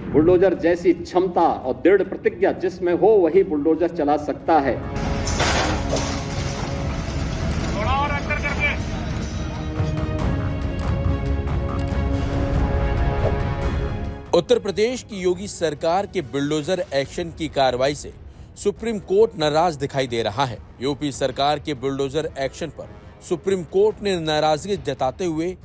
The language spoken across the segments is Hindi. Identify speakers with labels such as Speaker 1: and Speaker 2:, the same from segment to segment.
Speaker 1: बुलडोजर जैसी क्षमता और दृढ़ प्रतिज्ञा जिसमें हो वही बुलडोजर चला सकता है।
Speaker 2: उत्तर प्रदेश की योगी सरकार के बुलडोजर एक्शन की कार्रवाई से सुप्रीम कोर्ट नाराज दिखाई दे रहा है। यूपी सरकार के बुलडोजर एक्शन पर सुप्रीम कोर्ट ने नाराजगी जताते हुए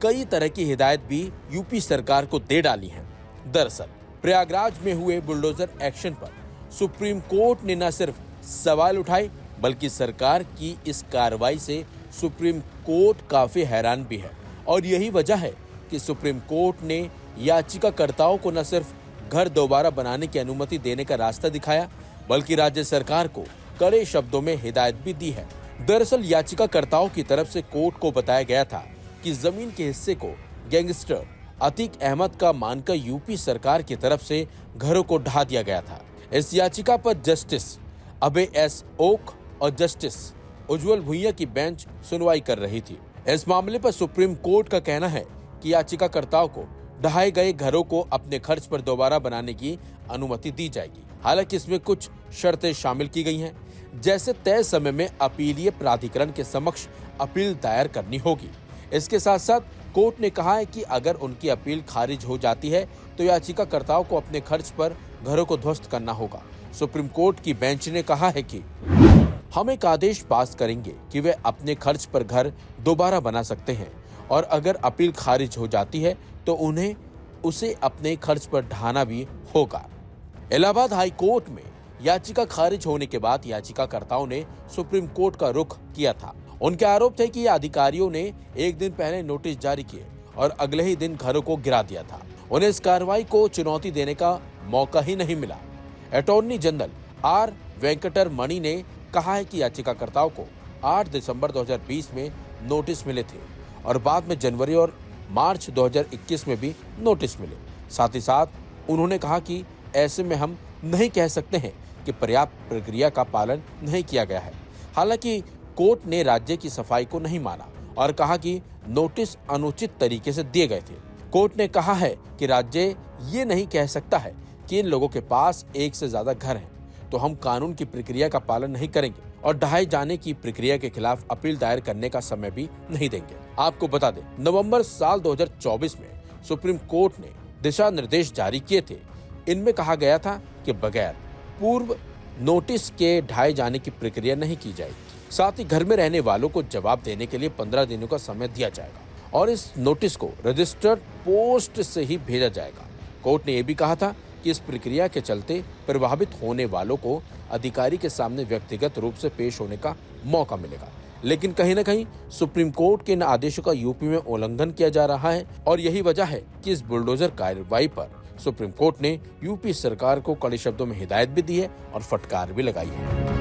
Speaker 2: कई तरह की हिदायत भी यूपी सरकार को दे डाली हैं। दरअसल प्रयागराज में हुए बुलडोजर एक्शन पर सुप्रीम कोर्ट ने न सिर्फ सवाल उठाए बल्कि सरकार की इस कार्रवाई से सुप्रीम कोर्ट काफी हैरान भी है। और यही वजह है कि सुप्रीम कोर्ट ने याचिकाकर्ताओं को न सिर्फ घर दोबारा बनाने की अनुमति देने का रास्ता दिखाया बल्कि राज्य सरकार को कड़े शब्दों में हिदायत भी दी है। दरअसल याचिकाकर्ताओं की तरफ से कोर्ट को बताया गया था कि जमीन के हिस्से को गैंगस्टर अतीक अहमद का मानकर यूपी सरकार की तरफ से घरों को ढा दिया गया था। इस याचिका पर जस्टिस अभय एस ओक और जस्टिस उज्जवल भुइयां की बेंच सुनवाई कर रही थी। इस मामले पर सुप्रीम कोर्ट का कहना है कि याचिकाकर्ताओं को ढहाए गए घरों को अपने खर्च पर दोबारा बनाने की अनुमति दी जाएगी। हालांकि इसमें कुछ शर्तें शामिल की गई हैं, जैसे तय समय में अपीलीय प्राधिकरण के समक्ष अपील दायर करनी होगी। इसके साथ साथ कोर्ट ने कहा है कि अगर उनकी अपील खारिज हो जाती है तो याचिकाकर्ताओं को अपने खर्च पर घरों को ध्वस्त करना होगा। सुप्रीम कोर्ट की बेंच ने कहा है कि हम एक आदेश पास करेंगे कि वे अपने खर्च पर घर दोबारा बना सकते हैं और अगर अपील खारिज हो जाती है तो उन्हें उसे अपने खर्च पर ढाना भी होगा। इलाहाबाद हाई कोर्ट में याचिका खारिज होने के बाद याचिकाकर्ताओं ने सुप्रीम कोर्ट का रुख किया था। उनके आरोप थे कि अधिकारियों ने एक दिन पहले नोटिस जारी किए और अगले ही दिन घरों को गिरा दिया था। उन्हें इस कार्रवाई को चुनौती देने का मौका ही नहीं मिला। अटॉर्नी जनरल आर वेंकटर मणि ने कहा है कि याचिकाकर्ताओं को 8 दिसंबर 2020 में नोटिस मिले थे और बाद में जनवरी और मार्च 2021 में भी नोटिस मिले। साथ ही साथ उन्होंने कहा कि ऐसे में हम नहीं कह सकते हैं कि पर्याप्त प्रक्रिया का पालन नहीं किया गया है। हालांकि कोर्ट ने राज्य की सफाई को नहीं माना और कहा कि नोटिस अनुचित तरीके से दिए गए थे। कोर्ट ने कहा है कि राज्य ये नहीं कह सकता है कि इन लोगों के पास एक से ज्यादा घर हैं, तो हम कानून की प्रक्रिया का पालन नहीं करेंगे और ढहाए जाने की प्रक्रिया के खिलाफ अपील दायर करने का समय भी नहीं देंगे। आपको बता दें, नवंबर साल 2024 में सुप्रीम कोर्ट ने दिशा निर्देश जारी किए थे। इनमें कहा गया था कि बगैर पूर्व नोटिस के ढहाए जाने की प्रक्रिया नहीं की जाएगी। साथ ही घर में रहने वालों को जवाब देने के लिए 15 दिनों का समय दिया जाएगा और इस नोटिस को रजिस्टर्ड पोस्ट से ही भेजा जाएगा। कोर्ट ने यह भी कहा था कि इस प्रक्रिया के चलते प्रभावित होने वालों को अधिकारी के सामने व्यक्तिगत रूप से पेश होने का मौका मिलेगा। लेकिन कहीं न कहीं सुप्रीम कोर्ट के इन आदेशों का यूपी में उल्लंघन किया जा रहा है और यही वजह है कि इस बुलडोजर कार्रवाई पर सुप्रीम कोर्ट ने यूपी सरकार को कड़े शब्दों में हिदायत भी दी है और फटकार भी लगाई है।